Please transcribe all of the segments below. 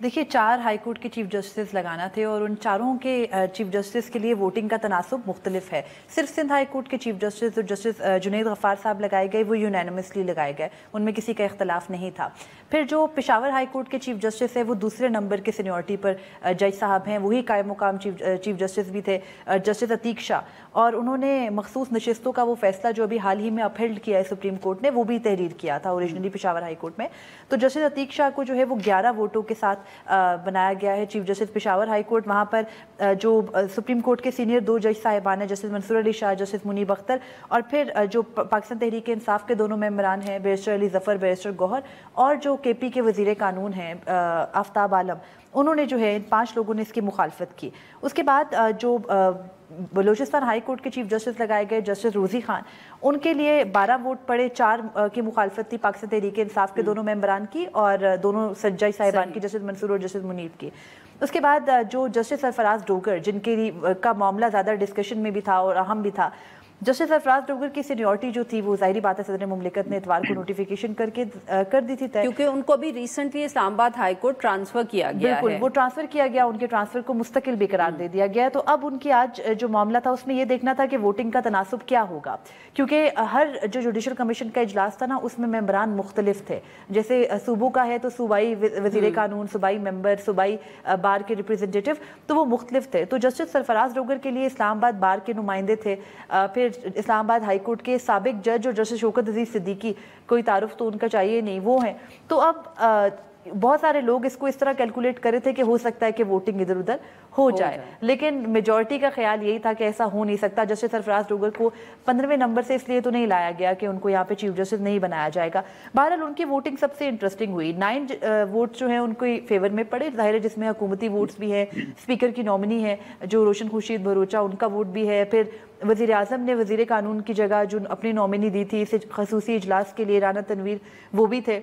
دیکھیے 4 high court کے chief justice لگانا تھے اور ان چاروں کے چیف جسٹس کے لیے ووٹنگ کا تناسب مختلف ہے. صرف سندھ ہائی کورٹ کے چیف جسٹس جو جسٹس جنید غفار صاحب لگائے گئے وہ یونینمسلی لگائے گئے, ان میں کسی کا اختلاف نہیں تھا. پھر جو پشاور ہائی کورٹ کے چیف جسٹس ہے وہ دوسرے نمبر کے سینیورٹی پر جج صاحب ہیں, وہی قائم مقام چیف جسٹس بھی تھے, جسٹس عتیق شاہ, اور انہوں نے مخصوص نشستوں کا وہ فیصلہ جو ابھی حال ہی میں اپہلڈ کیا ہے سپریم کورٹ نے, وہ بھی تحریر کیا تھا اوریجنلی پشاور ہائی کورٹ میں. تو جسٹس عتیق شاہ کو جو ہے وہ 11 ووٹوں کے ساتھ بنایا گیا ہے chief justice Peshawar high court. وہاں پر جو سپریم کورٹ کے سینئر 2 جج صاحبان ہیں, جسٹس منصور علی شاہ, جسٹس منیب اختر, اور پھر جو پاکستان تحریک انصاف کے دونوں ممبران ہیں بیرسٹر علی ظفر, بیرسٹر گوہر, اور جو کے پی کے وزیر قانون ہیں آفتاب عالم, انہوں نے جو ہے ان 5 لوگوں نے اس کی مخالفت کی. اس کے بعد جو بلوچستان ہائی کورٹ کے چیف جسٹس لگائے گئے جسٹس روزی خان, ان کے لیے 12 ووٹ پڑے, 4 کی مخالفت تھی پاکستان تحریک انصاف کے دونوں ممبران کی اور دونوں جج صاحبان کی, جسٹس منصور اور جسٹس منیب کی. اس کے بعد جو جسٹس سرفراز ڈوگر جن کے کا معاملہ زیادہ ڈسکشن میں بھی تھا اور اہم بھی تھا, جسٹس سرفراز ڈوگر کی سینیورٹی جو تھی وہ ظاہری بات ہے صدر مملکت نے اتوار کو نوٹیفیکیشن کر دی تھی طے, کیونکہ ان کو بھی ریسنٹلی اسلام آباد ہائی کورٹ ٹرانسفر کیا گیا ہے. بالکل, وہ ٹرانسفر کیا گیا, ان کے ٹرانسفر کو مستقل بھی قرار دے دیا گیا. تو اب ان کی آج جو معاملہ تھا اس میں یہ دیکھنا تھا کہ ووٹنگ کا تناسب کیا ہوگا, کیونکہ ہر جو جوڈیشل کمیشن کا اجلاس تھا نا اس میں ممبران مختلف تھے. جیسے صوبوں کا ہے تو صوبائی وزیر قانون, صوبائی ممبر, صوبائی بار کے ریپرزینٹیٹو, تو وہ مختلف تھے. تو جسٹس سرفراز ڈوگر کے لیے اسلام آباد بار کے نمائندے تھے, پھر اسلام آباد ہائی کورٹ کے سابق جج اور جسٹس شوکت عزیز صدیقی, کوئی تعارف تو ان کا چاہیے نہیں, وہ ہیں. تو اب بہت سارے لوگ اس کو اس طرح کیلکولیٹ کر رہے تھے کہ ہو سکتا ہے کہ ووٹنگ ادھر ادھر ہو جائے, لیکن میجورٹی کا خیال یہی تھا کہ ایسا ہو نہیں سکتا. جسٹس سرفراز ڈوگر کو 15ویں نمبر سے اس لیے تو نہیں لایا گیا کہ ان کو یہاں پہ چیف جسٹس نہیں بنایا جائے گا. بہرحال ان کی ووٹنگ سب سے انٹرسٹنگ ہوئی. 9 ووٹ جو ہیں ان کو فیور میں پڑے, ظاہر ہے جس میں حکومتی ووٹس بھی ہیں, اسپیکر کی نامنی ہے جو روشن خورشید بھروچا, ان کا ووٹ بھی ہے. پھر وزیر اعظم نے وزیر قانون کی جگہ جو اپنی نامنی دی تھی اس خصوصی اجلاس کے لیے, رانا تنویر, وہ بھی تھے.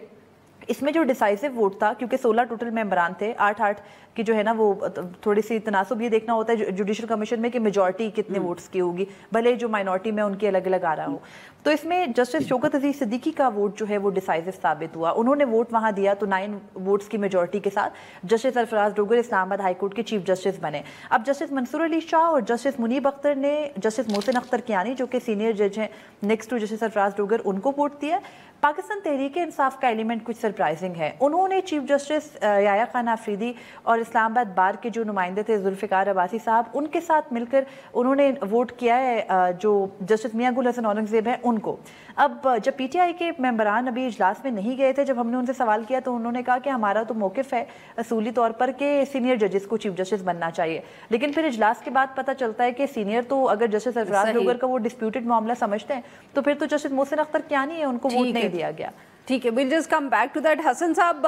اس میں جو ڈیسائیسو ووٹ تھا, کیونکہ 16 ٹوٹل ممبران تھے, 8 کی جو ہے نا وہ تھوڑی سی تناسب یہ دیکھنا ہوتا ہے جوڈیشل کمیشن میں کہ میجورٹی کتنے ووٹس کی ہوگی, بھلے جو مائنورٹی میں ان کی الگ الگ آ رہا ہو. تو اس میں جسٹس شوکت عزیز صدیقی کا ووٹ جو ہے وہ ڈیسائیسو ثابت ہوا. انہوں نے ووٹ وہاں دیا تو 9 ووٹس کی میجورٹی کے ساتھ جسٹس سرفراز ڈوگر اسلام آباد ہائی کورٹ کے چیف جسٹس بنے. اب جسٹس منصور علی شاہ اور جسٹس منیب اختر نے جسٹس محسن اختر کیانی جو کہ سینئر جج ہیں نیکسٹ ٹو جسٹس سرفراز ڈوگر, ان کو ووٹ دیا. پاکستان تحریک انصاف کا ایلیمنٹ کچھ سرپرائزنگ ہے, انہوں نے چیف جسٹس یحییٰ خان آفریدی اور اسلام آباد بار کے جو نمائندے تھے ذوالفقار عباسی صاحب, ان کے ساتھ مل کر انہوں نے ووٹ کیا ہے جو جسٹس میاں گل حسن اورنگزیب ہیں ان کو. اب جب پی ٹی آئی کے ممبران ابھی اجلاس میں نہیں گئے تھے, جب ہم نے ان سے سوال کیا تو انہوں نے کہا کہ ہمارا تو موقف ہے اصولی طور پر کہ سینئر ججز کو چیف جسٹس بننا چاہیے, لیکن پھر اجلاس کے بعد پتہ چلتا ہے کہ سینئر تو اگر جسٹس سرفراز ڈوگر کا وہ ڈسپیوٹڈ معاملہ سمجھتے ہیں تو پھر تو جسٹس محسن اختر کیانی ہے, ان کو ووٹ نہیں دیا گیا. ٹھیک ہے, we'll just come back to that. حسن صاحب,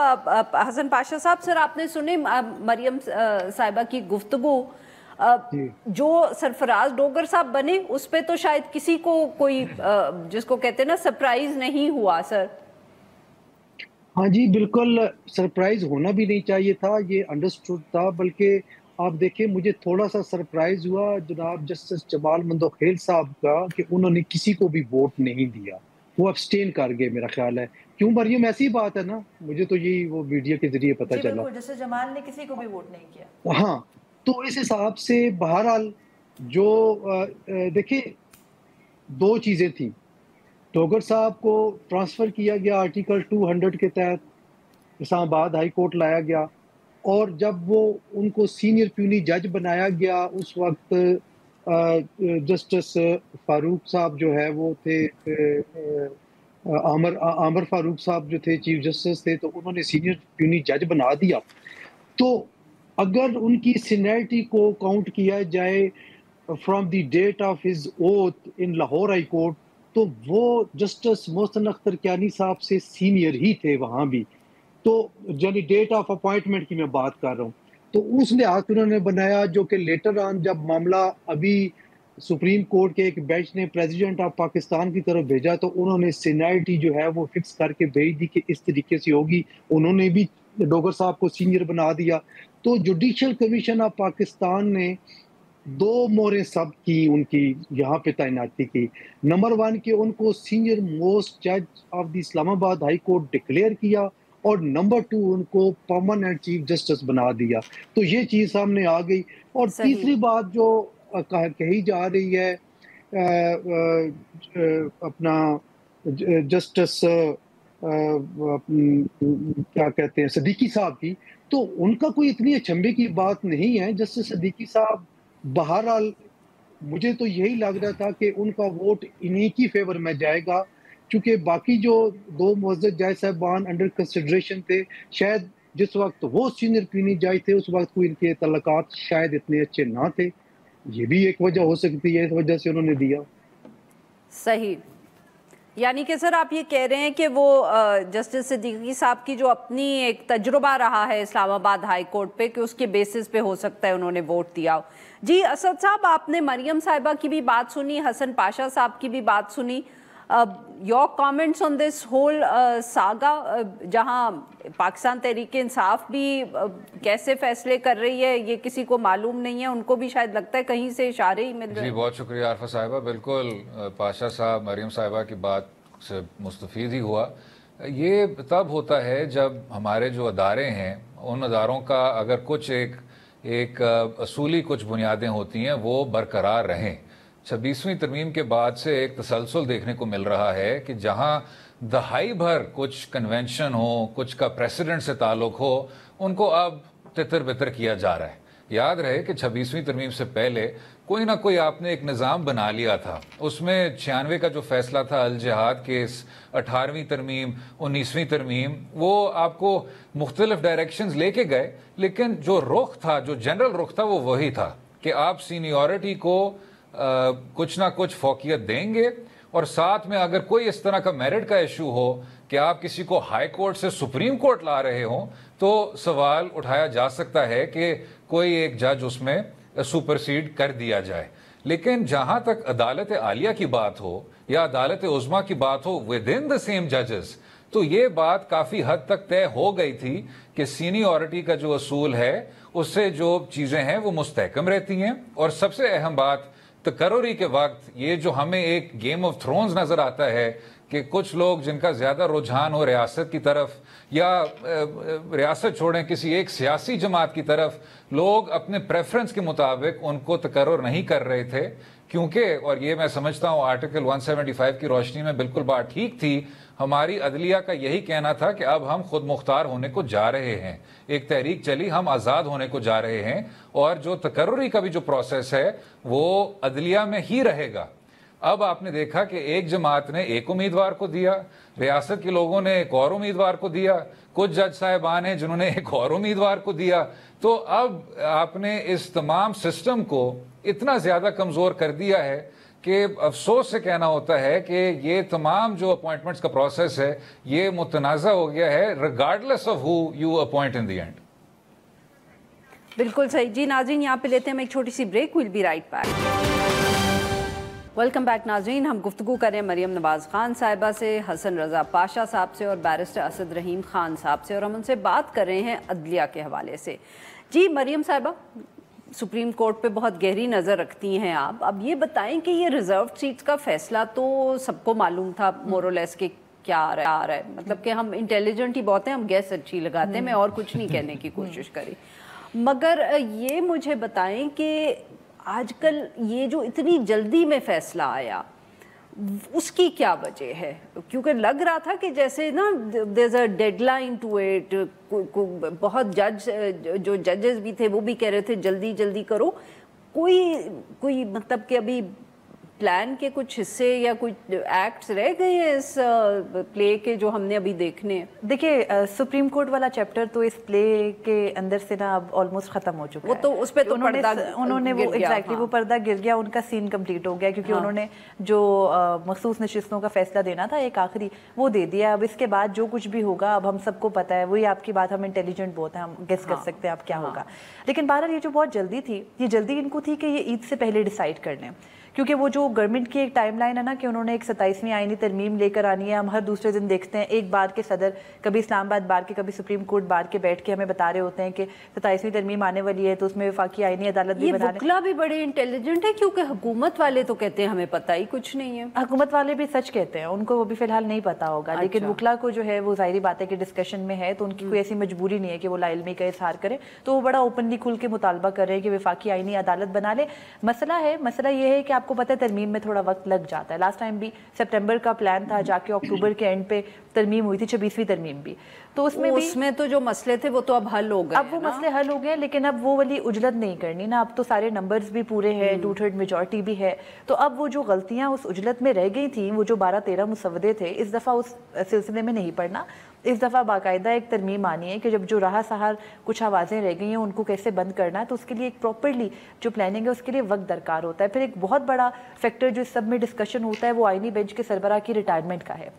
حسن پاشا صاحب, سر آپ نے سنی مریم صاحبہ کی گفتگو, جو سرفراز ڈوگر صاحب بنے اس پہ تو شاید کسی کو کوئی جس کو کہتے ہیں نا سرپرائز نہیں ہوا سر. ہاں جی بالکل, سرپرائز ہونا بھی نہیں چاہیے تھا, یہ انڈرسٹوڈ تھا. بلکہ آپ دیکھیں مجھے تھوڑا سا سرپرائز ہوا جناب جسٹس جمال مندوخیل صاحب کا کہ انہوں نے کسی کو بھی ووٹ نہیں دیا, وہ ابسٹین کر گئے میرا خیال ہے. کیوں مریم, ایسی بات ہے نا, مجھے تو یہی وہ ویڈیو کے ذریعے پتہ چلا. جسٹس جمال نے کسی کو بھی ووٹ نہیں کیا. ہاں, تو اس حساب سے بہرحال جو دیکھیں 2 چیزیں تھیں. ڈوگر صاحب کو ٹرانسفر کیا گیا آرٹیکل 200 کے تحت, اسلام آباد ہائی کورٹ لایا گیا, اور جب وہ ان کو سینئر پیونی جج بنایا گیا اس وقت جسٹس فاروق صاحب جو ہے وہ تھے, عامر فاروق صاحب جو تھے چیف جسٹس تھے, تو انہوں نے سینئر پیونی جج بنا دیا. تو اگر ان کی سینئرٹی کو کاؤنٹ کیا جائے from the debt of his oath in Lahore high court, تو وہ جسٹس محسن اختر کیانی صاحب سے سینئر ہی تھے وہاں بھی. تو یعنی ڈیٹ آف اپوائنٹمنٹ کی میں بات کر رہا ہوں. تو اس لحاظ سے انہوں نے بنایا, جو کہ لیٹر آن جب معاملہ ابھی سپریم کورٹ کے ایک بینچ نے پریزیڈنٹ آف پاکستان کی طرف بھیجا تو انہوں نے سینئرٹی جو ہے وہ فکس کر کے بھیج دی کہ اس طریقے سے ہوگی. انہوں نے بھی ڈوگر صاحب کو سینئر بنا دیا. تو جوڈیشل کمیشن آف پاکستان نے 2 مہریں سب کی ان کی یہاں پہ تعیناتی کی. نمبر 1 کہ ان کو سینئر موسٹ جج آف دی اسلام آباد ہائی کورٹ ڈکلیئر کیا, اور نمبر 2 ان کو پرماننٹ چیف جسٹس بنا دیا. تو یہ چیز سامنے آ گئی. اور تیسری بات جو کہی جا رہی ہے اپنا جسٹس کیا کہتے ہیں صدیقی صاحب کی, تو ان کا کوئی اتنی اچنبے کی بات نہیں ہے. جسٹس صدیقی صاحب بہرحال مجھے تو یہی لگ رہا تھا کہ ان کا ووٹ انہی کی فیور میں جائے گا, چونکہ باقی جو 2 معزز جج صاحبان انڈر کنسیڈریشن تھے, شاید جس وقت وہ سینئر پینی جج تھے اس وقت کوئی ان کے تعلقات شاید اتنے اچھے نہ تھے. یہ بھی ایک وجہ ہو سکتی ہے, اس وجہ سے انہوں نے دیا. صحیح. یعنی کہ سر آپ یہ کہہ رہے ہیں کہ وہ جسٹس صدیقی صاحب کی جو اپنی ایک تجربہ رہا ہے اسلام آباد ہائی کورٹ پہ, کہ اس کے بیسس پہ ہو سکتا ہے انہوں نے ووٹ دیا. جی اسد صاحب, آپ نے مریم صاحبہ کی بھی بات سنی, حسن پاشا صاحب کی بھی بات سنی. Your comments on this whole saga, جہاں پاکستان تحریک انصاف بھی کیسے فیصلے کر رہی ہے یہ کسی کو معلوم نہیں ہے, ان کو بھی شاید لگتا ہے کہیں سے اشارے ہی مل رہے ہیں. جی بہت شکریہ عارفہ صاحبہ. بالکل پاشا صاحب مریم صاحبہ کی بات سے مستفید ہی ہوا. یہ تب ہوتا ہے جب ہمارے جو ادارے ہیں ان اداروں کا اگر کچھ ایک اصولی کچھ بنیادیں ہوتی ہیں وہ برقرار رہیں. 26ویں ترمیم کے بعد سے ایک تسلسل دیکھنے کو مل رہا ہے کہ جہاں دہائی بھر کچھ کنونشن ہو, کچھ کا پریسیڈنٹ سے تعلق ہو, ان کو اب تتر بتر کیا جا رہا ہے. یاد رہے کہ 26ویں ترمیم سے پہلے کوئی نہ کوئی آپ نے ایک نظام بنا لیا تھا. اس میں 96 کا جو فیصلہ تھا الجہاد کیس, 18ویں ترمیم, 19ویں ترمیم, وہ آپ کو مختلف ڈائریکشنز لے کے گئے, لیکن جو رخ تھا, جو جنرل رخ تھا وہ وہی تھا کہ آپ سینیورٹی کو کچھ نہ کچھ فوقیت دیں گے, اور ساتھ میں اگر کوئی اس طرح کا میرٹ کا ایشو ہو کہ آپ کسی کو ہائی کورٹ سے سپریم کورٹ لا رہے ہوں تو سوال اٹھایا جا سکتا ہے کہ کوئی ایک جج اس میں سپرسیڈ کر دیا جائے. لیکن جہاں تک عدالت عالیہ کی بات ہو یا عدالت عظمیٰ کی بات ہو ودن دا سیم ججز, تو یہ بات کافی حد تک طے ہو گئی تھی کہ سینیورٹی کا جو اصول ہے اس سے جو چیزیں ہیں وہ مستحکم رہتی ہیں. اور سب سے اہم بات تقرری کے وقت یہ جو ہمیں ایک گیم آف تھرونز نظر آتا ہے کہ کچھ لوگ جن کا زیادہ رجحان ہو ریاست کی طرف یا ریاست چھوڑیں کسی ایک سیاسی جماعت کی طرف, لوگ اپنے پریفرنس کے مطابق ان کو تقرر نہیں کر رہے تھے, کیونکہ اور یہ میں سمجھتا ہوں آرٹیکل 175 کی روشنی میں بالکل بات ٹھیک تھی. ہماری عدلیہ کا یہی کہنا تھا کہ اب ہم خود مختار ہونے کو جا رہے ہیں, ایک تحریک چلی, ہم آزاد ہونے کو جا رہے ہیں, اور جو تقرری کا بھی جو پروسیس ہے وہ عدلیہ میں ہی رہے گا. اب آپ نے دیکھا کہ ایک جماعت نے ایک امیدوار کو دیا, ریاست کے لوگوں نے ایک اور امیدوار کو دیا, کچھ جج صاحبان ہیں جنہوں نے ایک اور امیدوار کو دیا. تو اب آپ نے اس تمام سسٹم کو اتنا زیادہ کمزور کر دیا ہے کہ افسوس سے کہنا ہوتا ہے کہ یہ تمام جو اپوائنٹمنٹس کا پروسیس ہے یہ متنازع ہو گیا ہے regardless of who you appoint in the end. بالکل صحیح. جی ناظرین یہاں پہ لیتے ہیں ایک چھوٹی سی break, we'll be right back. Welcome back ناظرین. ہم گفتگو کریں مریم نواز خان صاحبہ سے, حسن رضا پاشا صاحب سے اور بیرسٹر اسد رحیم خان صاحب سے, اور ہم ان سے بات کر رہے ہیں عدلیہ کے حوالے سے. جی مریم صاحبہ, سپریم کورٹ پہ بہت گہری نظر رکھتی ہیں آپ. اب یہ بتائیں کہ یہ ریزرو سیٹس کا فیصلہ تو سب کو معلوم تھا مورلیس کہ کیا آ رہا ہے, مطلب کہ ہم انٹیلیجنٹ ہی بہت ہیں, ہم گیس اچھی لگاتے ہیں, میں اور کچھ نہیں کہنے کی کوشش کری. مگر یہ مجھے بتائیں کہ آج کل یہ جو اتنی جلدی میں فیصلہ آیا اس کی کیا وجہ ہے؟ کیونکہ لگ رہا تھا کہ جیسے نا there's a deadline to it, بہت جو ججز بھی تھے وہ بھی کہہ رہے تھے جلدی جلدی کرو. کوئی مطلب کہ ابھی پلان کے کچھ حصے یا کچھ ایکٹس رہ گئے ہیں اس پلے کے جو ہم نے ابھی دیکھنے ہیں؟ دیکھیے سپریم کورٹ والا چیپٹر تو اس پلے کے اندر سے نا اب آلموسٹ ختم ہو چکا ہے. وہ تو اس پہ تو انہوں نے وہ ایگزیکٹلی وہ پردہ گر گیا, ان کا سین کمپلیٹ ہو گیا, کیونکہ انہوں نے جو مخصوص نشستوں کا فیصلہ دینا تھا ایک آخری وہ دے دیا. اب اس کے بعد جو کچھ بھی ہوگا اب ہم سب کو پتہ ہے, وہی آپ کی بات, ہم انٹیلیجنٹ بہت ہیں, ہم گیس کر سکتے ہیں اب کیا ہوگا. لیکن بہرحال یہ جو بہت جلدی تھی, یہ جلدی ان کو تھی کہ یہ عید سے پہلے ڈیسائیڈ کر لیں, کیونکہ وہ جو گورنمنٹ کی ایک ٹائم لائن ہے نا کہ انہوں نے ایک 27ویں آئینی ترمیم لے کر آنی ہے. ہم ہر دوسرے دن دیکھتے ہیں ایک بار کے صدر کبھی اسلام آباد بار کے کبھی سپریم کورٹ بار کے بیٹھ کے ہمیں بتا رہے ہوتے ہیں کہ 27ویں ترمیم آنے والی ہے تو اس میں وفاقی آئینی عدالت بھی بنا لیں. یہ وکلا بھی بڑے انٹیلیجنٹ ہے کیونکہ حکومت والے تو کہتے ہیں ہمیں پتہ ہی کچھ نہیں ہے. حکومت والے بھی سچ کہتے ہیں, ان کو وہ بھی فی الحال نہیں پتا ہوگا, لیکن وکلا کو جو ہے وہ ظاہری بات ہے کہ ڈسکشن میں ہے تو ان کی کوئی ایسی مجبوری نہیں ہے کہ وہ لا علمی کا اظہار کرے, تو وہ بڑا اوپنلی کھل کے مطالبہ کر رہے ہیں کہ وفاقی آئینی عدالت بنا لے. مسئلہ یہ ہے کہ آپ کو پتہ ہے ترمیم میں تھوڑا وقت لگ جاتا ہے. لاسٹ ٹائم بھی سپٹمبر کا پلان تھا, جا کے اکتوبر کے اینڈ پہ ترمیم ہوئی تھی, 26ویں ترمیم بھی, تو اس میں تو جو مسئلے تھے وہ تو اب حل ہو گئے. اب وہ مسئلے حل ہو گئے, لیکن اب وہ والی اجلت نہیں کرنی نا, اب تو سارے نمبرز بھی پورے ہیں, 2/3 میجورٹی بھی ہے, تو اب وہ جو غلطیاں اس اجلت میں رہ گئی تھیں, وہ جو 12-13 مسودے تھے, اس دفعہ اس سلسلے میں نہیں پڑنا. اس دفعہ باقاعدہ ایک ترمیم آنی ہے کہ جب جو رہا سہار کچھ آوازیں رہ گئی ہیں ان کو کیسے بند کرنا ہے, تو اس کے لیے ایک پراپرلی جو پلاننگ ہے اس کے لیے وقت درکار ہوتا ہے. پھر ایک بہت بڑا فیکٹر جو اس سب میں ڈسکشن ہوتا ہے وہ آئینی بینچ کے سربراہ کی ریٹائرمنٹ کا ہے.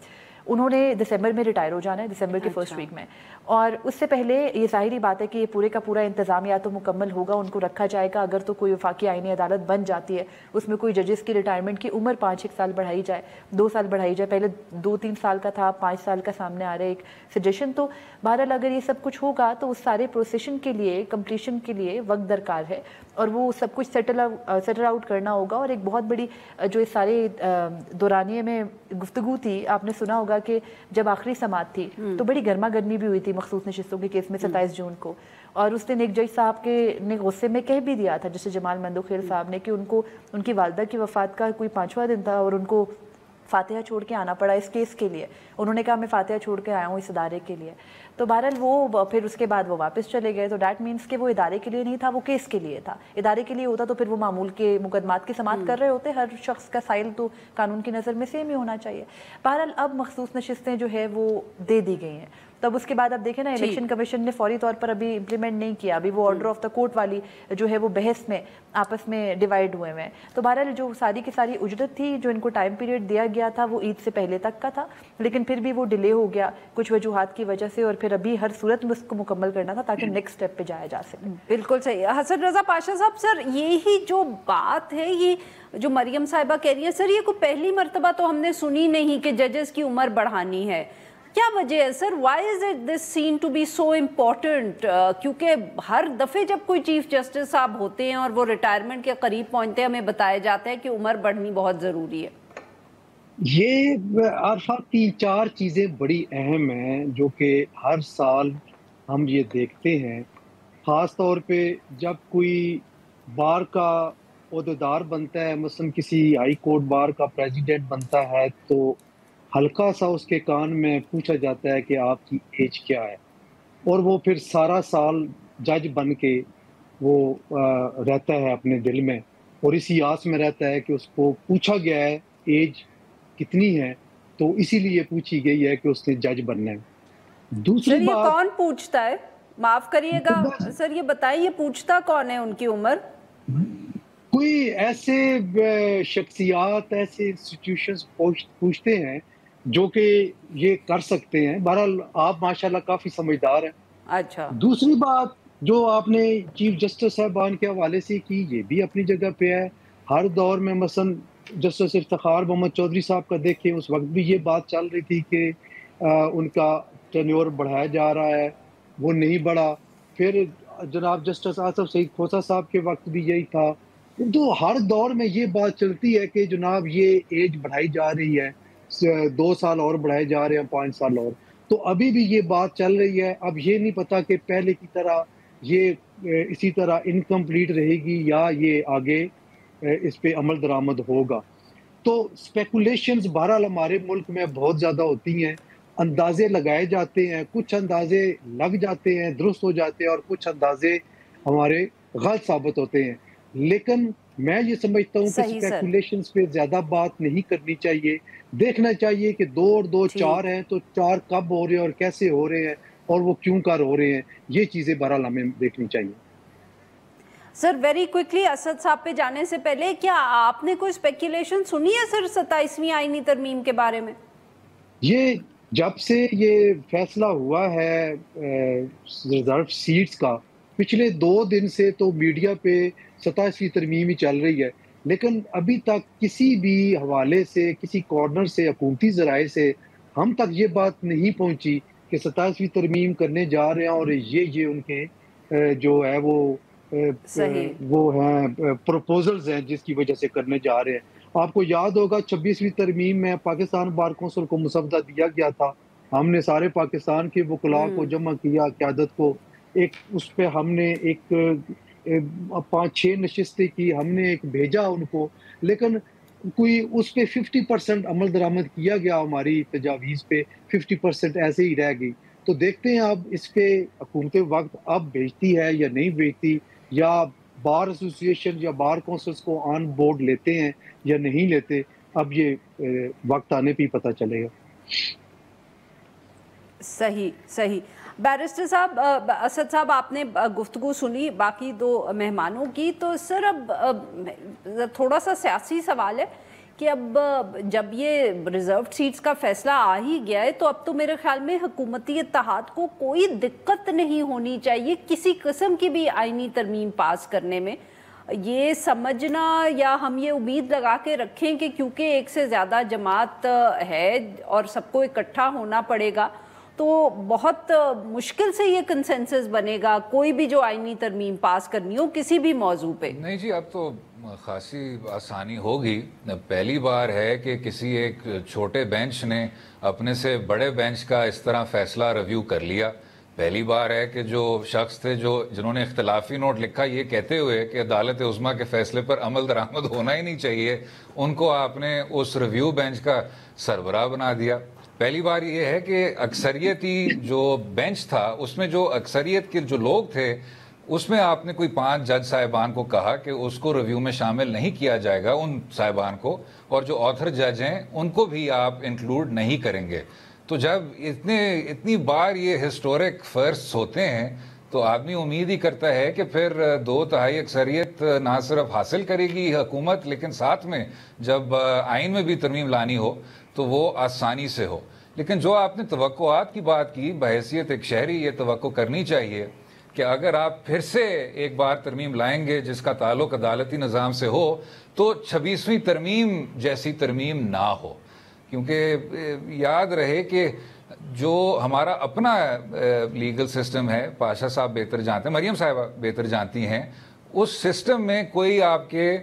انہوں نے دسمبر میں ریٹائر ہو جانا ہے, دسمبر کے فرسٹ ویک میں, اور اس سے پہلے یہ ظاہری بات ہے کہ یہ پورے کا پورا انتظام یا تو مکمل ہوگا, ان کو رکھا جائے گا. اگر تو کوئی وفاقی آئینی عدالت بن جاتی ہے اس میں کوئی ججز کی ریٹائرمنٹ کی عمر 5-1 سال بڑھائی جائے, 2 سال بڑھائی جائے, پہلے 2-3 سال کا تھا, 5 سال کا سامنے آ رہا ہے ایک سجیشن. تو بہرحال اگر یہ سب کچھ ہوگا تو اس سارے پروسیشن کے لیے, کمپلیشن کے لیے وقت درکار ہے, اور وہ سب کچھ سیٹل آؤٹ کرنا ہوگا. اور ایک بہت بڑی جو اس سارے دورانیے میں گفتگو تھی, آپ نے سنا ہوگا کہ جب آخری سماعت تھی تو بڑی گرما گرمی بھی ہوئی تھی مخصوص نشستوں کے کیس میں 27 جون کو, اور اس دن ایک جج صاحب کے نے غصے میں کہہ بھی دیا تھا جیسے جمال مندوخیل صاحب نے کہ ان کی والدہ کی وفات کا کوئی 5واں دن تھا اور ان کو فاتحہ چھوڑ کے آنا پڑا اس کیس کے لیے. انہوں نے کہا میں فاتحہ چھوڑ کے آیا ہوں اس ادارے کے لیے. تو بہرحال وہ پھر اس کے بعد وہ واپس چلے گئے, تو دیٹ مینس کہ وہ ادارے کے لیے نہیں تھا, وہ کیس کے لیے تھا. ادارے کے لیے ہوتا تو پھر وہ معمول کے مقدمات کی سماعت کر رہے ہوتے, ہر شخص کا سائل تو قانون کی نظر میں سیم ہی ہونا چاہیے. بہرحال اب مخصوص نشستیں جو ہے وہ دے دی گئی ہیں. تب اس کے بعد اب دیکھیں نا, الیکشن کمیشن نے فوری طور پر ابھی امپلیمنٹ نہیں کیا, ابھی وہ آرڈر آف دا کورٹ والی جو ہے وہ بحث میں آپس میں ڈیوائڈ ہوئے ہیں. تو بہرحال جو ساری کی ساری اجرت تھی, جو ان کو ٹائم پیریڈ دیا گیا تھا وہ عید سے پہلے تک کا تھا, لیکن پھر بھی وہ ڈیلے ہو گیا کچھ وجوہات کی وجہ سے, اور پھر ابھی ہر صورت میں اس کو مکمل کرنا تھا تاکہ نیکسٹ اسٹیپ پہ جایا جا سکے. بالکل صحیح. حسن رضا پاشا صاحب, سر یہی جو بات ہے, یہ جو مریم صاحبہ کہہ رہی ہیں, سر یہ کوئی پہلی مرتبہ تو ہم نے سنی نہیں کہ ججز کی عمر بڑھانی ہے. کیا وجہ ہے sir? Why is it this seen to be so important? کیونکہ ہر دفعے جب کوئی چیف جسٹس صاحب ہوتے ہیں اور وہ ریٹائرمنٹ کے قریب پہنچتے ہیں, ہمیں بتایا جاتا ہے کہ عمر بڑھنی بہت ضروری ہے. یہ عارفہ 3-4 چیزیں بڑی اہم ہیں جو کہ ہر سال ہم یہ دیکھتے ہیں, خاص طور پہ جب کوئی بار کا عہدیدار بنتا ہے, مثلا کسی ہائی کورٹ بار کا پریزیڈنٹ بنتا ہے, تو ہلکا سا اس کے کان میں پوچھا جاتا ہے کہ آپ کی ایج کیا ہے, اور وہ پھر سارا سال جج بن کے وہ رہتا ہے اپنے دل میں, اور اسی آس میں رہتا ہے کہ اس کو پوچھا گیا ہے ایج کتنی ہے, تو اسی لیے پوچھی گئی ہے کہ اس نے جج بننا ہے. دوسری بات, یہ کون پوچھتا ہے؟ معاف کریے گا سر, یہ بتائیں یہ پوچھتا کون ہے ان کی عمر؟ کوئی ایسے شخصیات, ایسے انسٹیٹیوشنز پوچھتے ہیں جو کہ یہ کر سکتے ہیں. بہرحال آپ ماشاءاللہ کافی سمجھدار ہیں. اچھا. دوسری بات جو آپ نے چیف جسٹس صاحبان کے حوالے سے کی, یہ بھی اپنی جگہ پہ ہے. ہر دور میں مثلا جسٹس افتخار محمد چودھری صاحب کا دیکھیں, اس وقت بھی یہ بات چل رہی تھی کہ ان کا ٹینیور بڑھایا جا رہا ہے, وہ نہیں بڑھا. پھر جناب جسٹس آصف سعید کھوسہ صاحب کے وقت بھی یہی تھا. تو ہر دور میں یہ بات چلتی ہے کہ جناب یہ ایج بڑھائی جا رہی ہے, 2 سال اور بڑھائے جا رہے ہیں, 5 سال اور. تو ابھی بھی یہ بات چل رہی ہے. اب یہ نہیں پتا کہ پہلے کی طرح یہ اسی طرح انکمپلیٹ رہے گی یا یہ آگے اس پہ عمل درآمد ہوگا. تو اسپیکولیشنز بہرحال ہمارے ملک میں بہت زیادہ ہوتی ہیں, اندازے لگائے جاتے ہیں, کچھ اندازے لگ جاتے ہیں, درست ہو جاتے ہیں, اور کچھ اندازے ہمارے غلط ثابت ہوتے ہیں. لیکن میں یہ سمجھتا ہوں کہ اسپیکولیشنز پہ زیادہ بات نہیں کرنی چاہیے. دیکھنا چاہیے کہ 2 اور 2 4 ہیں, تو 4 کب ہو رہے ہیں اور کیسے ہو رہے ہیں اور وہ کیوں کر ہو رہے ہیں. یہ چیزیں بہرحال ہمیں دیکھنی چاہیے. سر ویری کوئکلی اسد صاحب پہ جانے سے پہلے, کیا آپ نے کوئی اسپیکولیشن سنی ہے سر 27ویں آئینی ترمیم کے بارے میں؟ یہ جب سے یہ فیصلہ ہوا ہے ریزرو سیٹس کا, پچھلے 2 دن سے تو میڈیا پہ 27ویں ترمیم ہی چل رہی ہے. لیکن ابھی تک کسی بھی حوالے سے، کسی کارنر سے، حکومتی ذرائع سے ہم تک یہ بات نہیں پہنچی کہ 27ویں ترمیم کرنے جا رہے ہیں اور یہ ان کے جو ہے صحیح وہ ہیں پروپوزلز ہیں جس کی وجہ سے کرنے جا رہے ہیں۔ آپ کو یاد ہوگا 26ویں ترمیم میں پاکستان بار کونسل کو مسودہ دیا گیا تھا، ہم نے سارے پاکستان کے وکلاء کو جمع کیا، قیادت کو، ایک اس پہ ہم نے ایک 5-6 نشستیں کی، ہم نے ایک بھیجا ان کو، لیکن کوئی اس پہ 50% عمل درآمد کیا گیا، ہماری تجاویز پہ 50% ایسے ہی رہ گئی۔ تو دیکھتے ہیں اب اس پہ حکومت وقت اب بھیجتی ہے یا نہیں بھیجتی، یا بار ایسوسیشن یا بار کونسلز کو آن بورڈ لیتے ہیں یا نہیں لیتے، اب یہ وقت آنے پہ ہی پتہ چلے گا۔ صحیح صحیح۔ بیرسٹر صاحب، اسد صاحب، آپ نے گفتگو سنی باقی دو مہمانوں کی، تو سر اب تھوڑا سا سیاسی سوال ہے کہ اب جب یہ ریزروڈ سیٹس کا فیصلہ آ ہی گیا ہے تو اب تو میرے خیال میں حکومتی اتحاد کو کوئی دقت نہیں ہونی چاہیے کسی قسم کی بھی آئینی ترمیم پاس کرنے میں۔ یہ سمجھنا یا ہم یہ امید لگا کے رکھیں کہ کیونکہ ایک سے زیادہ جماعت ہے اور سب کو اکٹھا ہونا پڑے گا تو بہت مشکل سے یہ کنسنسس بنے گا کوئی بھی جو آئینی ترمیم پاس کرنی ہو کسی بھی موضوع پہ؟ نہیں جی، اب تو خاصی آسانی ہوگی۔ پہلی بار ہے کہ کسی ایک چھوٹے بینچ نے اپنے سے بڑے بینچ کا اس طرح فیصلہ ریویو کر لیا۔ پہلی بار ہے کہ جو شخص تھے جنہوں نے اختلافی نوٹ لکھا یہ کہتے ہوئے کہ عدالت عظمیٰ کے فیصلے پر عمل درآمد ہونا ہی نہیں چاہیے، ان کو آپ نے اس ریویو بینچ کا سربراہ بنا دیا۔ پہلی بار یہ ہے کہ اکثریتی جو بینچ تھا اس میں جو اکثریت کے جو لوگ تھے اس میں آپ نے کوئی 5 جج صاحبان کو کہا کہ اس کو ریویو میں شامل نہیں کیا جائے گا ان صاحبان کو، اور جو آتھر جج ہیں ان کو بھی آپ انکلوڈ نہیں کریں گے۔ تو جب اتنی بار یہ ہسٹورک فرسٹ ہوتے ہیں تو آدمی امید ہی کرتا ہے کہ پھر 2/3 اکثریت نہ صرف حاصل کرے گی حکومت، لیکن ساتھ میں جب آئین میں بھی ترمیم لانی ہو تو وہ آسانی سے ہو۔ لیکن جو آپ نے توقعات کی بات کی، بحیثیت ایک شہری یہ توقع کرنی چاہیے کہ اگر آپ پھر سے ایک بار ترمیم لائیں گے جس کا تعلق عدالتی نظام سے ہو تو 26ویں ترمیم جیسی ترمیم نہ ہو، کیونکہ یاد رہے کہ جو ہمارا اپنا لیگل سسٹم ہے، پاشا صاحب بہتر جانتے ہیں، مریم صاحبہ بہتر جانتی ہیں، اس سسٹم میں کوئی آپ کے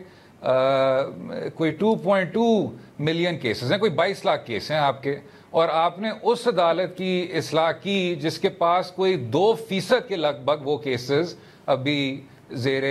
کوئی 2.2 ملین کیسز ہیں، کوئی 22 لاکھ کیس ہیں آپ کے، اور آپ نے اس عدالت کی اصلاح کی جس کے پاس کوئی 2% کے لگ بھگ وہ کیسز ابھی زیر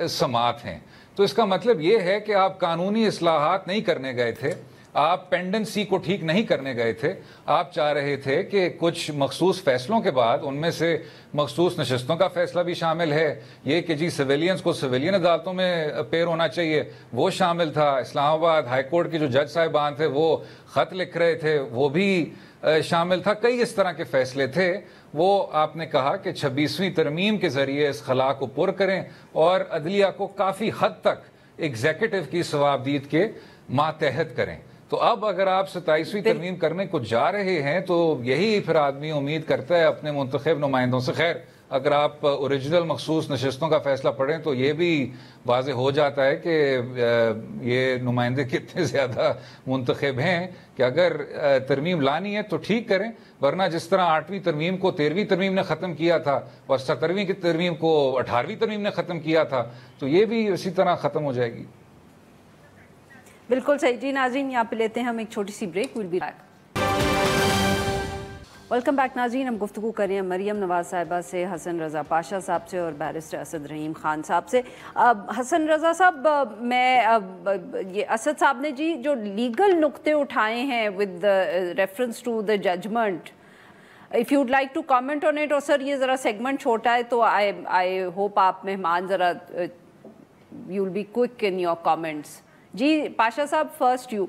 سماعت ہیں۔ تو اس کا مطلب یہ ہے کہ آپ قانونی اصلاحات نہیں کرنے گئے تھے، آپ پینڈنسی کو ٹھیک نہیں کرنے گئے تھے، آپ چاہ رہے تھے کہ کچھ مخصوص فیصلوں کے بعد ان میں سے مخصوص نشستوں کا فیصلہ بھی شامل ہے، یہ کہ جی سویلینز کو سویلین عدالتوں میں پیر ہونا چاہیے وہ شامل تھا، اسلام آباد ہائی کورٹ کے جو جج صاحبان تھے وہ خط لکھ رہے تھے وہ بھی شامل تھا، کئی اس طرح کے فیصلے تھے۔ وہ آپ نے کہا کہ 26ویں ترمیم کے ذریعے اس خلا کو پر کریں اور عدلیہ کو کافی حد تک ایگزیکٹو کی ثوابدید کے ماتحت کریں۔ تو اب اگر آپ 27ویں ترمیم کرنے کو جا رہے ہیں تو یہی پھر آدمی امید کرتا ہے اپنے منتخب نمائندوں سے۔ خیر اگر آپ اوریجنل مخصوص نشستوں کا فیصلہ پڑھیں تو یہ بھی واضح ہو جاتا ہے کہ یہ نمائندے کتنے زیادہ منتخب ہیں کہ اگر ترمیم لانی ہے تو ٹھیک کریں، ورنہ جس طرح 8ویں ترمیم کو 13ویں ترمیم نے ختم کیا تھا اور 17ویں کی ترمیم کو 18ویں ترمیم نے ختم کیا تھا تو یہ بھی اسی طرح ختم ہو جائے گی۔ بالکل صحیح جی۔ ناظرین یہاں پہ لیتے ہیں ہم ایک چھوٹی سی break, we'll be back. Welcome back ناظرین، ہم گفتگو کر رہے ہیں مریم نواز صاحبہ سے، حسن رضا پاشا صاحب سے اور بیرسٹر اسد رحیم خان صاحب سے۔ حسن رضا صاحب، میں یہ اسد صاحب نے جی جو لیگل نقطے اٹھائے ہیں with reference to the judgment, if you'd like to comment on it، اور سر یہ ذرا سیگمنٹ چھوٹا ہے تو I hope آپ مہمان ذرا you'll be quick in your comments۔ جی پاشا صاحب، فرسٹ یو۔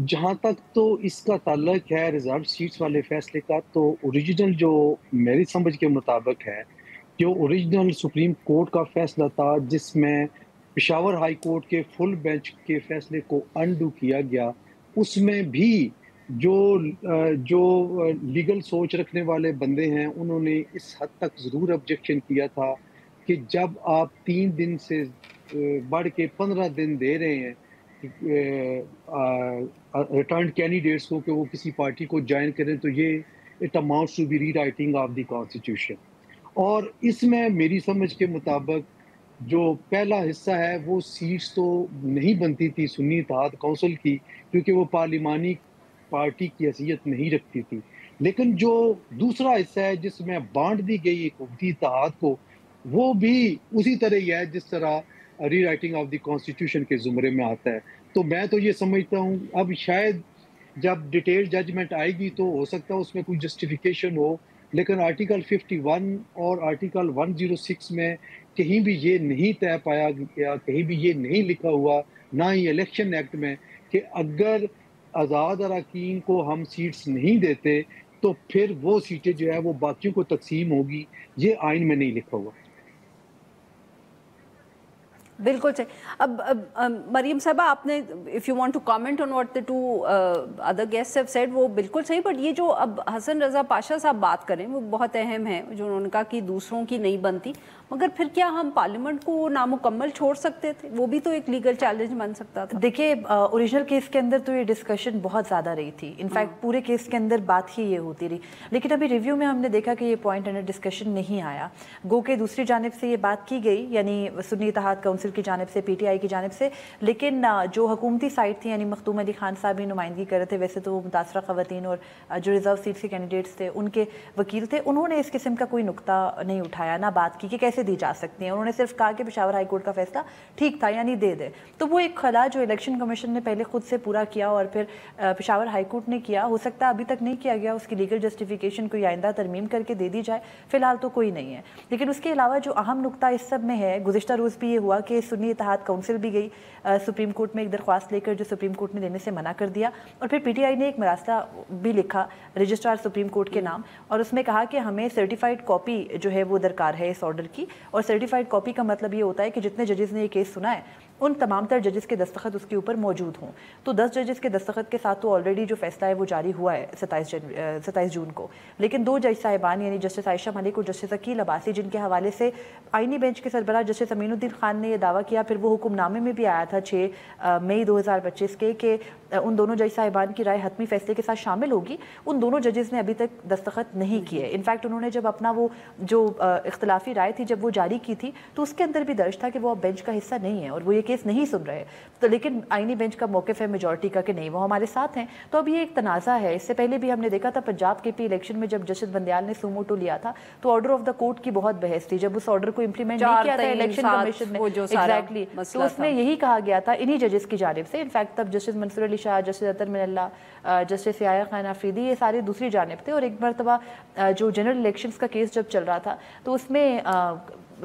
جہاں تک تو اس کا تعلق ہے ریزرو سیٹس والے فیصلے کا، تو اوریجنل جو میری سمجھ کے مطابق ہے، جو اوریجنل سپریم کورٹ کا فیصلہ تھا جس میں پشاور ہائی کورٹ کے فل بینچ کے فیصلے کو انڈو کیا گیا، اس میں بھی جو لیگل سوچ رکھنے والے بندے ہیں انہوں نے اس حد تک ضرور آبجیکشن کیا تھا کہ جب آپ 3 دن سے بڑھ کے 15 دن دے رہے ہیں ریٹرنڈ کینڈیڈیٹس کو کہ وہ کسی پارٹی کو جوائن کریں، تو یہ it amounts to be rewriting of the constitution. اور اس میں میری سمجھ کے مطابق جو پہلا حصہ ہے وہ سیٹس تو نہیں بنتی تھی سنی اتحاد کونسل کی، کیونکہ وہ پارلیمانی پارٹی کی حیثیت نہیں رکھتی تھی. لیکن جو دوسرا حصہ ہے جس میں بانٹ دی گئی حکومتی اتحاد کو، وہ بھی اسی طرح ہی ہے جس طرح ری رائٹنگ آف دی کانسٹیٹیوشن کے زمرے میں آتا ہے. تو میں تو یہ سمجھتا ہوں اب شاید جب ڈیٹیل ججمنٹ آئے گی تو ہو سکتا ہے اس میں کوئی جسٹیفیکیشن ہو، لیکن آرٹیکل 51 اور آرٹیکل 106 میں کہیں بھی یہ نہیں طے پایا گیا، کہیں بھی یہ نہیں لکھا ہوا، نہ ہی الیکشن ایکٹ میں، کہ اگر آزاد اراکین کو ہم سیٹس نہیں دیتے تو پھر وہ سیٹیں جو ہے وہ باقیوں کو تقسیم ہوگی. یہ آئین میں نہیں لکھا ہوا. بالکل صحیح. اب مریم صاحبہ آپ نے if you want to comment on what the two other guests have said, وہ بالکل صحیح. بٹ یہ جو اب حسن رضا پاشا صاحب بات کریں وہ بہت اہم ہے، جو انہوں نے کہا کہ دوسروں کی نہیں بنتی، مگر پھر کیا ہم پارلیمنٹ کو نامکمل چھوڑ سکتے تھے؟ وہ بھی تو ایک لیگل چیلنج بن سکتا تھا. دیکھیے اوریجنل کیس کے اندر تو یہ ڈسکشن بہت زیادہ رہی تھی، انفیکٹ پورے کیس کے اندر بات ہی یہ ہوتی رہی. لیکن ابھی ریویو میں ہم نے دیکھا کہ یہ پوائنٹ انڈر ڈسکشن نہیں آیا. گو کہ دوسری جانب سے یہ بات کی گئی، یعنی سنی اتحاد کونسل کی جانب سے، پی ٹی آئی کی جانب سے، لیکن جو حکومتی سائٹ تھی یعنی مختوم علی خان صاحب بھی نمائندگی کر رہے تھے، ویسے تو متاثرہ خواتین اور جو ریزرو سیٹس کے کینڈیڈیٹس تھے ان کے وکیل تھے، انہوں نے اس قسم کا کوئی نقطہ نہیں اٹھایا، نہ بات کی کہ کیسے دی جا سکتی ہیں. انہوں نے صرف کہا کہ پشاور ہائی کورٹ کا فیصلہ ٹھیک تھا یعنی دے دے. تو وہ ایک خلا جو الیکشن کمیشن نے پہلے خود سے پورا کیا اور پھر پشاور ہائی کورٹ نے کیا، ہو سکتا ہے ابھی تک نہیں کیا گیا، اس کی لیگل جسٹیفیکیشن کوئی آئندہ ترمیم کر کے دے دی جائے، فی الحال تو کوئی نہیں ہے. لیکن اس کے علاوہ جو اہم نقطہ اس سب میں ہے، گزشتہ روز بھی یہ ہوا کہ سنی اتحاد کونسل بھی گئی سپریم کورٹ میں ایک درخواست لے کر، جو سپریم کورٹ نے دینے سے منع کر دیا. اور پھر پی ٹی آئی نے ایک مراسلہ بھی لکھا رجسٹرار سپریم کورٹ کے نام، اور اس میں کہا کہ ہمیں سرٹیفائڈ کاپی جو ہے وہ درکار ہے اس آرڈر کی. اور سرٹیفائڈ کاپی کا مطلب یہ ہوتا ہے کہ جتنے ججز نے یہ کیس سنا ہے ان تمام تر ججز کے دستخط اس کے اوپر موجود ہوں. تو 10 ججز کے دستخط کے ساتھ تو آلریڈی جو فیصلہ ہے وہ جاری ہوا ہے 27 جون کو. لیکن 2 جج صاحبان یعنی جسٹس عائشہ ملک اور جسٹس عقیل عباسی، جن کے حوالے سے آئینی بینچ کے سربراہ جسٹس امین الدین خان نے یہ دعویٰ کیا، پھر وہ حکم نامے میں بھی آیا تھا 6 مئی 2025 کے، کہ ان دونوں جج صاحبان کی رائے حتمی فیصلے کے ساتھ شامل ہوگی. ان دونوں ججز نے ابھی تک دستخط نہیں کیے. انفیکٹ انہوں نے جب اپنا وہ جو اختلافی رائے تھی جب وہ جاری کی تھی تو اس کے اندر بھی درج تھا کہ وہ اب بینچ کا حصہ نہیں ہے اور وہ یہ کیس نہیں سن رہے. تو لیکن آئینی بینچ کا موقف ہے میجورٹی کا کہ نہیں وہ ہمارے ساتھ ہیں. تو اب یہ ایک تنازع ہے. اس سے پہلے بھی ہم نے دیکھا تھا پنجاب کے پی الیکشن میں جب جسٹس بندیال نے سوموٹو لیا تھا تو آرڈر آف دا کورٹ کی بہت بحث تھی. جب اس آرڈر کو امپلیمنٹ نہیں کیا تھا الیکشن کمیشن نے ایگزیکٹلی، تو اس میں یہی کہا گیا تھا انہی ججز کی جانب سے. انفیکٹ تب جسٹس منصور علی شاہ، جسٹس اطہر من اللہ، جسٹس یحییٰ خان آفریدی، یہ سارے دوسری جانب تھے. اور ایک مرتبہ جو جنرل الیکشنز کا کیس جب چل رہا تھا تو اس میں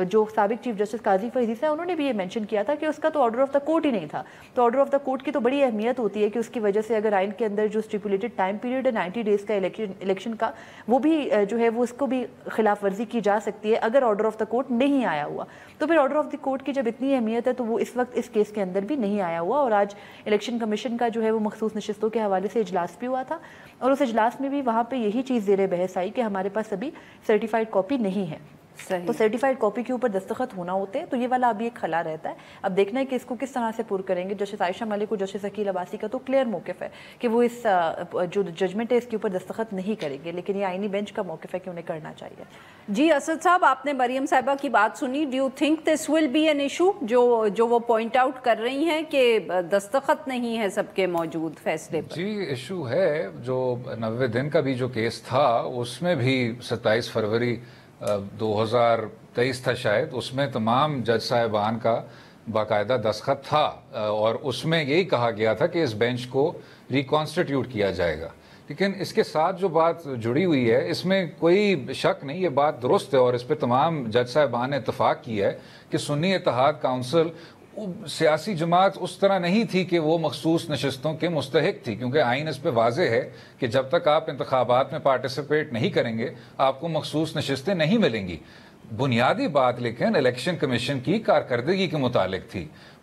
جو سابق چیف جسٹس قاضی فیضی سے انہوں نے بھی یہ مینشن کیا تھا کہ اس کا تو آرڈر آف دا کورٹ ہی نہیں تھا. تو آرڈر آف دا کورٹ کی تو بڑی اہمیت ہوتی ہے کہ اس کی وجہ سے اگر آئین کے اندر جو اسٹیپولیٹڈ ٹائم پیریڈ ہے 90 ڈیز کا الیکشن کا، وہ بھی جو ہے وہ اس کو بھی خلاف ورزی کی جا سکتی ہے اگر آرڈر آف دا کورٹ نہیں آیا ہوا. تو پھر آرڈر آف دی کورٹ کی جب اتنی اہمیت ہے تو وہ اس وقت اس کیس کے اندر بھی نہیں آیا ہوا. اور آج الیکشن کمیشن کا جو ہے وہ مخصوص نشستوں کے حوالے سے اجلاس بھی ہوا تھا اور اس اجلاس میں بھی وہاں پہ یہی چیز زیر بحث آئی کہ ہمارے پاس ابھی سرٹیفائڈ کاپی نہیں ہے. تو سرٹیفائڈ کاپی کے اوپر دستخط ہونا ہوتے ہیں. تو یہ والا ابھی ایک خلا رہتا ہے. اب دیکھنا ہے کہ اس کو کس طرح سے پور کریں گے. جسٹس عائشہ ملک اور جسٹس عقیل عباسی کا تو کلیئر موقف ہے کہ وہ اس جو ججمنٹ ہے اس کے اوپر دستخط نہیں کریں گے، لیکن یہ آئینی بینچ کا موقف ہے کہ انہیں کرنا چاہیے. جی اسد صاحب، آپ نے مریم صاحبہ کی بات سنی. Do you think this will be an issue جو وہ پوائنٹ آؤٹ کر رہی ہیں کہ دستخط نہیں ہے سب کے موجود فیصلے پر؟ جی ایشو ہے. جو 90 دن کا بھی جو کیس تھا اس میں بھی 27 فروری 2023 تھا شاید، اس میں تمام جج صاحبان کا باقاعدہ دستخط تھا اور اس میں یہی کہا گیا تھا کہ اس بینچ کو ریکانسٹیٹیوٹ کیا جائے گا. لیکن اس کے ساتھ جو بات جڑی ہوئی ہے اس میں کوئی شک نہیں، یہ بات درست ہے اور اس پہ تمام جج صاحبان نے اتفاق کیا ہے کہ سنی اتحاد کونسل سیاسی جماعت اس طرح نہیں تھی کہ وہ مخصوص نشستوں کے مستحق تھی، کیونکہ آئین اس پہ واضح ہے کہ جب تک آپ انتخابات میں پارٹیسپیٹ نہیں کریں گے آپ کو مخصوص نشستیں نہیں ملیں گی. بنیادی بات لیکن الیکشن کمیشن کی کارکردگی کے متعلق تھی.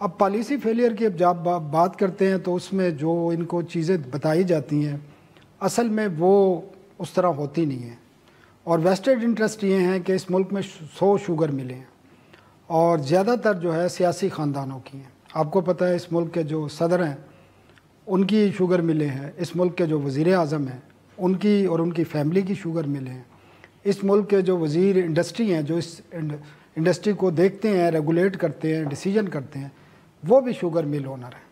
اب پالیسی فیلئر کی جب بات کرتے ہیں تو اس میں جو ان کو چیزیں بتائی جاتی ہیں اصل میں وہ اس طرح ہوتی نہیں ہیں، اور ویسٹڈ انٹرسٹ یہ ہیں کہ اس ملک میں 100 شوگر ملے ہیں اور زیادہ تر جو ہے سیاسی خاندانوں کی ہیں۔ آپ کو پتہ ہے اس ملک کے جو صدر ہیں ان کی شوگر ملے ہیں، اس ملک کے جو وزیر اعظم ہیں ان کی اور ان کی فیملی کی شوگر ملے ہیں، اس ملک کے جو وزیر انڈسٹری ہیں جو اس انڈسٹری کو دیکھتے ہیں، ریگولیٹ کرتے ہیں، ڈیسیجن کرتے ہیں، وہ بھی شوگر مل اونر ہیں۔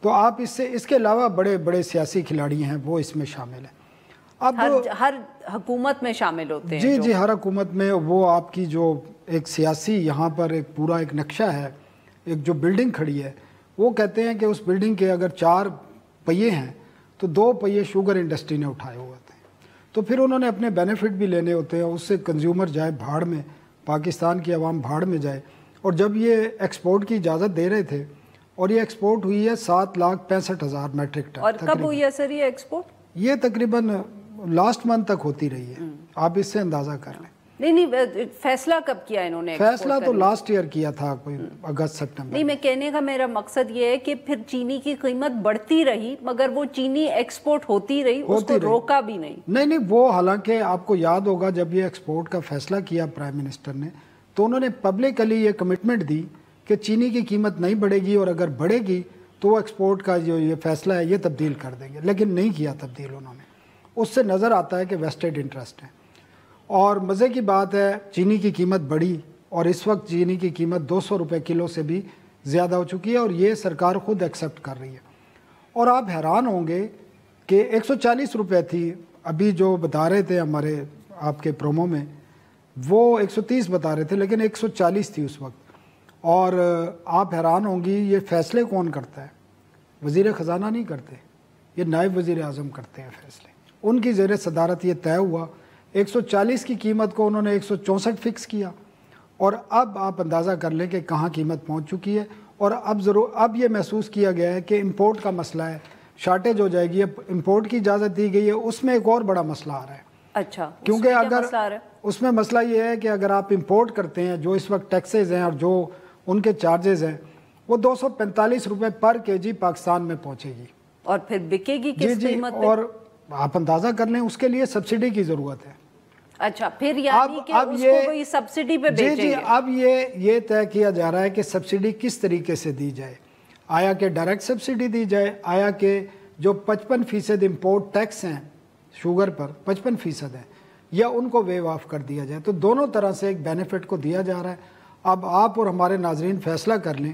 تو آپ اس کے علاوہ بڑے بڑے سیاسی کھلاڑی ہیں وہ اس میں شامل ہیں۔ اب ہر حکومت میں شامل ہوتے ہیں جی ہر حکومت میں وہ آپ کی جو ایک سیاسی یہاں پر ایک پورا ایک نقشہ ہے، ایک جو بلڈنگ کھڑی ہے، وہ کہتے ہیں کہ اس بلڈنگ کے اگر 4 پہیے ہیں تو 2 پہیے شوگر انڈسٹری نے اٹھائے ہوئے ہوتے ہیں، تو پھر انہوں نے اپنے بینیفٹ بھی لینے ہوتے ہیں، اس سے کنزیومر جائے بھاڑ میں، پاکستان کی عوام بھاڑ میں جائے۔ اور جب یہ ایکسپورٹ کی اجازت دے رہے تھے اور یہ ایکسپورٹ ہوئی ہے 7,65,000 میٹرک ٹن۔ اور کب ہوئی ہے سر یہ ایکسپورٹ؟ یہ تقریباً لاسٹ منتھ تک ہوتی رہی ہے، آپ اس سے اندازہ کر لیں۔ نہیں فیصلہ کب کیا انہوں نے؟ فیصلہ تو لاسٹ ایئر کیا تھا، کوئی اگست سپٹمبر۔ نہیں، میں کہنے کا میرا مقصد یہ ہے کہ پھر چینی کی قیمت بڑھتی رہی مگر وہ چینی ایکسپورٹ ہوتی رہی، اس کو روکا بھی نہیں۔ نہیں وہ حالانکہ آپ کو یاد ہوگا جب یہ ایکسپورٹ کا فیصلہ کیا پرائم منسٹر نے تو انہوں نے پبلکلی یہ کمٹمنٹ دی کہ چینی کی قیمت نہیں بڑھے گی اور اگر بڑھے گی تو وہ ایکسپورٹ کا جو یہ فیصلہ ہے یہ تبدیل کر دیں گے، لیکن نہیں کیا تبدیل انہوں نے۔ اس سے نظر آتا ہے کہ ویسٹڈ انٹرسٹ ہے۔ اور مزے کی بات ہے چینی کی قیمت بڑھی اور اس وقت چینی کی قیمت 200 روپے کلو سے بھی زیادہ ہو چکی ہے اور یہ سرکار خود ایکسیپٹ کر رہی ہے۔ اور آپ حیران ہوں گے کہ 140 روپے تھی، ابھی جو بتا رہے تھے ہمارے آپ کے پرومو میں وہ 130 بتا رہے تھے لیکن 140 تھی اس وقت۔ اور آپ حیران ہوں گی یہ فیصلے کون کرتا ہے؟ وزیر خزانہ نہیں کرتے، یہ نائب وزیر اعظم کرتے ہیں فیصلے، ان کی زیر صدارت یہ طے ہوا۔ 140 کی قیمت کو انہوں نے 164 فکس کیا اور اب آپ اندازہ کر لیں کہ کہاں قیمت پہنچ چکی ہے۔ اور اب یہ محسوس کیا گیا ہے کہ امپورٹ کا مسئلہ ہے، شارٹیج ہو جائے گی، اب امپورٹ کی اجازت دی گئی ہے، اس میں ایک اور بڑا مسئلہ آ رہا ہے۔ اچھا، کیونکہ اگر اس میں مسئلہ یہ ہے کہ اگر آپ امپورٹ کرتے ہیں جو اس وقت ٹیکسز ہیں اور جو ان کے چارجز ہیں وہ 245 روپے پر kg پاکستان میں پہنچے گی اور پھر بکے گی کس قیمت پہ؟ اور آپ اندازہ کر لیں اس کے لیے سبسڈی کی ضرورت ہے۔ اچھا، پھر یعنی کہ اس کو کوئی سبسڈی پہ بیچیں گے؟ جی اب یہ طے کیا جا رہا ہے کہ سبسڈی کس طریقے سے دی جائے، آیا کہ ڈائریکٹ سبسڈی دی جائے، آیا کہ جو 55% امپورٹ ٹیکس ہیں شوگر پر 55% ہیں یا ان کو ویو آف کر دیا جائے۔ تو دونوں طرح سے ایک بینیفٹ کو دیا جا رہا ہے۔ اب آپ اور ہمارے ناظرین فیصلہ کر لیں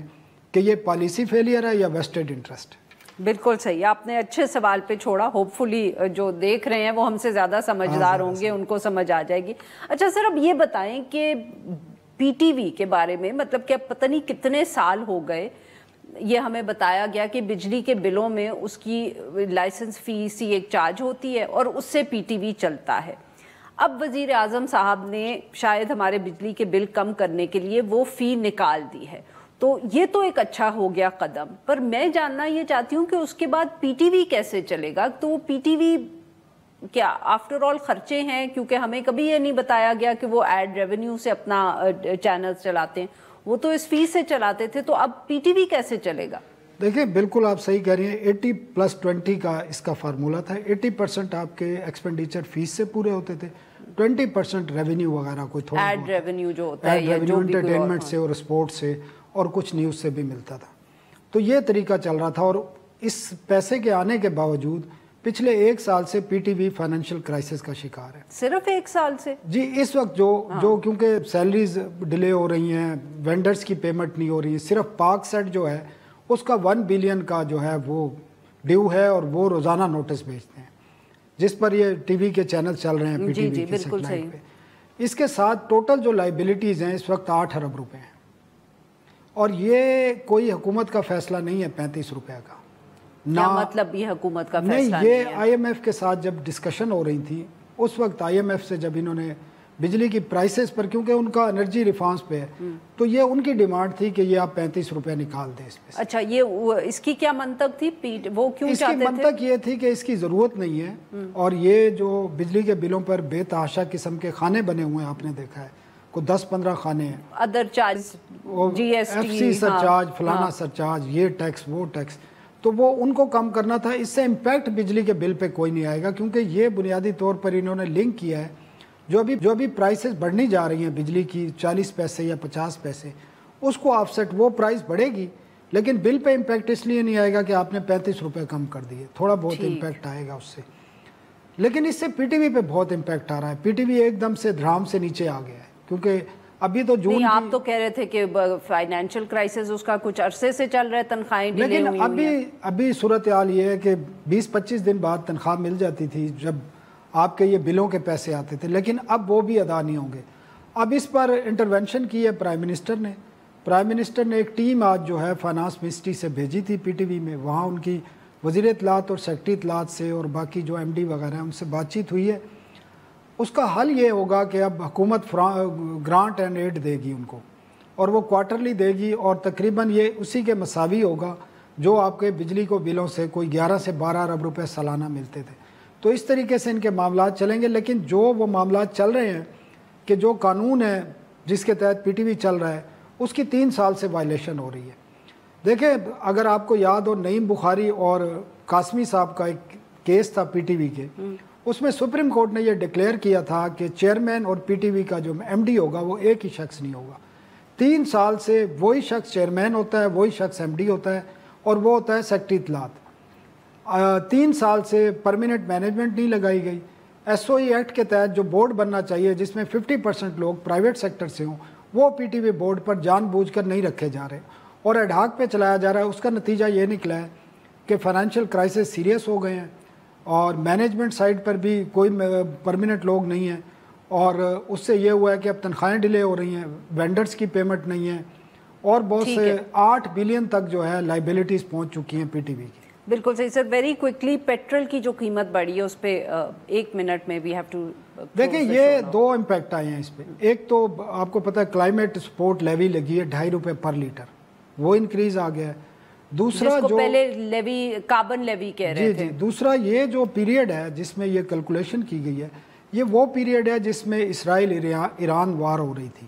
کہ یہ پالیسی فیلئر ہے یا ویسٹڈ انٹرسٹ ہے۔ بالکل صحیح، آپ نے اچھے سوال پہ چھوڑا، ہوپ فلی جو دیکھ رہے ہیں وہ ہم سے زیادہ سمجھدار ہوں گے، ان کو سمجھ آ جائے گی۔ اچھا سر، اب یہ بتائیں کہ پی ٹی وی کے بارے میں، مطلب کہ اب پتہ نہیں کتنے سال ہو گئے، یہ ہمیں بتایا گیا کہ بجلی کے بلوں میں اس کی لائسنس فیس ایک چارج ہوتی ہے اور اس سے پی ٹی وی چلتا ہے۔ اب وزیر اعظم صاحب نے شاید ہمارے بجلی کے بل کم کرنے کے لیے وہ فی نکال دی ہے، تو یہ تو ایک اچھا ہو گیا قدم، پر میں جاننا یہ چاہتی ہوں کہ اس کے بعد پی ٹی وی کیسے چلے گا؟ تو پی ٹی وی کیا آفٹر آل خرچے ہیں؟ کیونکہ ہمیں کبھی یہ نہیں بتایا گیا کہ وہ ایڈ ریونیو سے اپنا چینل چلاتے ہیں، وہ تو اس فی سے چلاتے تھے، تو اب پی ٹی وی کیسے چلے گا؟ دیکھیں بالکل آپ صحیح کہہ رہی ہیں، 80+20 کا اس کا فارمولہ تھا۔ 80% آپ کے ایکسپینڈیچر فیس سے پورے ہوتے تھے، 20% ریونیو وغیرہ کوئی تھوڑا ایڈ ریونیو جو ہوتا ہے، ایڈ ریونیو انٹرٹینمنٹ سے اور اسپورٹ سے اور کچھ نیوز سے بھی ملتا تھا۔ تو یہ طریقہ چل رہا تھا اور اس پیسے کے آنے کے باوجود پچھلے 1 سال سے P T V financial crisis کا شکار ہے۔ صرف 1 سال سے؟ جی اس وقت جو کیونکہ سیلریز ڈیلے ہو رہی ہیں، وینڈرز کی پیمنٹ نہیں ہو رہی ہے، صرف پاک سیٹ جو ہے اس کا 1 بلین کا جو ہے وہ ڈیو ہے اور وہ روزانہ نوٹس بھیجتے ہیں جس پر یہ ٹی وی کے چینل چل رہے ہیں پی ٹی وی کے سیٹلائٹ پہ۔ اس کے ساتھ ٹوٹل جو لائبلٹیز ہیں اس وقت 8 ارب روپے ہیں اور یہ کوئی حکومت کا فیصلہ نہیں ہے 35 روپے کا۔ کیا مطلب یہ حکومت کا فیصلہ نہیں، یہ آئی ایم ایف کے ساتھ جب ڈسکشن ہو رہی تھی اس وقت آئی ایم ایف سے جب انہوں نے بجلی کی پرائسز پر، کیونکہ ان کا انرجی ریفارمز پہ ہے، تو یہ ان کی ڈیمانڈ تھی کہ یہ آپ 35 روپے نکال دیں اس پہ۔ اچھا، یہ اس کی کیا منطق تھی؟ وہ کیوں چاہتے تھے؟ اس کی منطق یہ تھی کہ اس کی ضرورت نہیں ہے اور یہ جو بجلی کے بلوں پر بے تحاشا قسم کے کھانے بنے ہوئے ہیں آپ نے دیکھا ہے، کو 10-15 خانے ہیں, other charge, G S T, F C surcharge, فلانا سرچارج, یہ ٹیکس وہ ٹیکس, تو وہ ان کو کم کرنا تھا. اس سے امپیکٹ بجلی کے بل پہ کوئی نہیں آئے گا, کیونکہ یہ بنیادی طور پر انہوں نے لنک کیا ہے جو ابھی پرائسز بڑھنی جا رہی ہیں بجلی کی 40 پیسے یا 50 پیسے, اس کو آف سیٹ, وہ پرائس بڑھے گی لیکن بل پہ امپیکٹ اس لیے نہیں آئے گا کہ آپ نے 35 روپے کم کر دیے, تھوڑا بہت امپیکٹ آئے گا اس سے. لیکن اس سے پی ٹی وی پہ بہت امپیکٹ آ رہا ہے. پی ٹی وی ایک دم سے دھرام سے نیچے آ گیا ہے, کیونکہ ابھی تو جون, آپ تو کہہ رہے تھے کہ فائنینشیل کرائسس اس کا کچھ عرصے سے چل رہا ہے, تنخواہیں ڈیلے ہوئی ہیں. لیکن ابھی صورتحال یہ ہے کہ 20-25 دن بعد تنخواہ مل جاتی تھی جب آپ کے یہ بلوں کے پیسے آتے تھے, لیکن اب وہ بھی ادا نہیں ہوں گے. اب اس پر انٹرونشن کی ہے پرائم منسٹر نے ایک ٹیم آج جو ہے فائنانس منسٹری سے بھیجی تھی پی ٹی وی میں, وہاں ان کی وزیر اطلاعات اور سیکرٹری اطلاعات سے اور باقی جو ایم ڈی وغیرہ ہیں ان سے بات چیت ہوئی ہے. اس کا حل یہ ہوگا کہ اب حکومت گرانٹ اینڈ ایڈ دے گی ان کو, اور وہ کوارٹرلی دے گی, اور تقریباً یہ اسی کے مساوی ہوگا جو آپ کے بجلی کو بلوں سے کوئی 11 سے 12 ارب روپے سالانہ ملتے تھے. تو اس طریقے سے ان کے معاملات چلیں گے. لیکن جو وہ معاملات چل رہے ہیں کہ جو قانون ہے جس کے تحت پی ٹی وی چل رہا ہے اس کی 3 سال سے وائلیشن ہو رہی ہے. دیکھیں, اگر آپ کو یاد ہو, نعیم بخاری اور قاسمی صاحب کا ایک کیس تھا پی ٹی وی کے, اس میں سپریم کورٹ نے یہ ڈکلیئر کیا تھا کہ چیئرمین اور پی ٹی وی کا جو ایم ڈی ہوگا وہ ایک ہی شخص نہیں ہوگا. 3 سال سے وہی شخص چیئرمین ہوتا ہے, وہی شخص ایم ڈی ہوتا ہے, اور وہ ہوتا ہے سیکرٹری اطلاعات. 3 سال سے پرماننٹ مینجمنٹ نہیں لگائی گئی. ایس او ای ایکٹ کے تحت جو بورڈ بننا چاہیے جس میں 50% لوگ پرائیویٹ سیکٹر سے ہوں, وہ پی ٹی وی بورڈ پر جان بوجھ کر نہیں رکھے جا رہے اور ایڈ ہاک پہ چلایا جا رہا ہے. اس کا نتیجہ یہ نکلا ہے کہ فائنینشیل کرائسس سیریس ہو گئے ہیں, اور مینجمنٹ سائڈ پر بھی کوئی پرماننٹ لوگ نہیں ہیں, اور اس سے یہ ہوا ہے کہ اب تنخواہیں ڈیلے ہو رہی ہیں, وینڈرز کی پیمنٹ نہیں ہے, اور بہت سے 8 بلین تک جو ہے لائبلٹیز پہنچ چکی ہیں پی ٹی وی کی. بالکل صحیح سر. ویری کوئکلی, پیٹرول کی جو قیمت بڑھی ہے اس پہ 1 منٹ میں وی ہیو ٹو دیکھیں, یہ 2 امپیکٹ آئے ہیں اس پہ. ایک تو آپ کو پتہ ہے کلائمیٹ سپورٹ لیوی لگی ہے 2.5 روپے پر لیٹر, وہ انکریز آ گیا ہے. دوسرا جو پہلے لیوی کاربن لیوی کہہ رہے تھے, دوسرا یہ جو پیریڈ ہے جس میں یہ کیلکولیشن کی گئی ہے, یہ وہ پیریڈ ہے جس میں اسرائیل ایران وار ہو رہی تھی,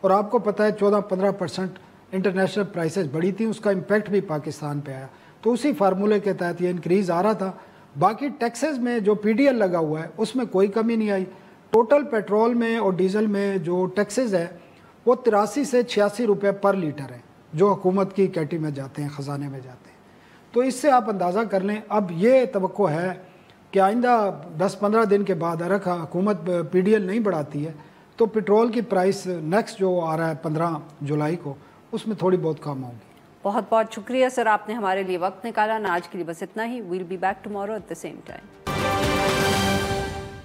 اور آپ کو پتہ ہے 14-15% انٹرنیشنل پرائسز بڑھی تھیں, اس کا امپیکٹ بھی پاکستان پہ آیا. تو اسی فارمولے کے تحت یہ انکریز آ رہا تھا. باقی ٹیکسز میں جو پی ڈی ایل لگا ہوا ہے اس میں کوئی کمی نہیں آئی. ٹوٹل پیٹرول میں اور ڈیزل میں جو ٹیکسز ہے وہ 83 سے 86 روپے پر لیٹر ہے جو حکومت کی کیٹی میں جاتے ہیں, خزانے میں جاتے ہیں. تو اس سے آپ اندازہ کر لیں. اب یہ توقع ہے کہ آئندہ 10-15 دن کے بعد اگر حکومت پی ڈی ایل نہیں بڑھاتی ہے تو پٹرول کی پرائس نیکسٹ جو آ رہا ہے 15 جولائی کو, اس میں تھوڑی بہت کم ہوگی. بہت بہت شکریہ سر, آپ نے ہمارے لیے وقت نکالا. آج کے لیے بس اتنا ہی. Well be back tomorrow at the same time.